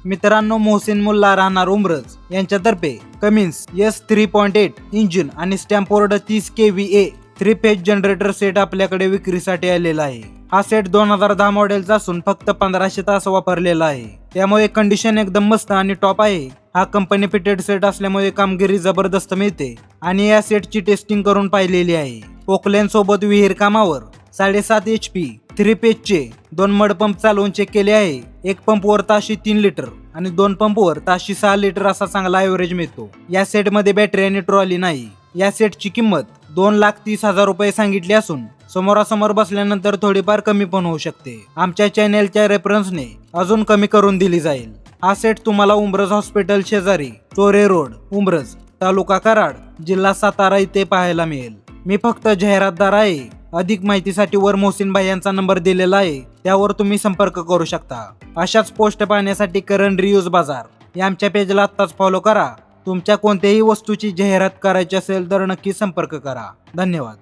मित्रांनो, मोहसिन मुल्ला राहणार उमरज यांच्यातर्फे कमिन्स S3.8 इंजिन आणि स्टॅम्पोर्ड 30 kVA 3 फेज जनरेटर सेट आपल्याकडे विक्रीसाठी आलेला आहे। हा सेट 2010 मॉडेलचा असून फक्त 1500 तास वापरलेला आहे, त्यामुळे कंडिशन एकदम मस्त आणि टॉप आहे। हा कंपनी फिटेड सेट असल्यामुळे कामगिरी जबरदस्त मिळते आणि या सेटची टेस्टिंग करून पाहिलेली आहे। पोकलेन सोबत विहीर कामावर 7.5 HP 3 पेजचे 2 मड पंप चालवून चेक केले आहे। एक पंपवर ताशी 3 लिटर आणि 2 पंपवर ताशी 6 लिटर असा चांगला एव्हरेज मिळतो। या सेटमध्ये बॅटरी आणि ट्रॉली नाही। या सेटची किंमत 2,30,000 रुपये सांगितली असून समोरासमोर बसल्यानंतर थोडीफार कमी पण होऊ शकते। आमच्या चॅनेलच्या रेफरन्सने अजून कमी करून दिली जाईल। हा सेट तुम्हाला उमरज हॉस्पिटल शेजारी चोरे रोड, उमरज, तालुका कराड, जिल्हा सातारा इथे पाहायला मिळेल। मी फक्त जाहिरातदार आहे। अधिक माहितीसाठी वर मोहसिन भाई यांचा नंबर दिलेला आहे, त्यावर तुम्ही संपर्क करू शकता। अशाच पोस्ट पाहण्यासाठी करंट रिव्ह्यूज बाजार या आमच्या पेजला आत्ताच फॉलो करा। तुमच्या कोणत्याही वस्तूची जाहिरात करायची असेल तर नक्की संपर्क करा। धन्यवाद।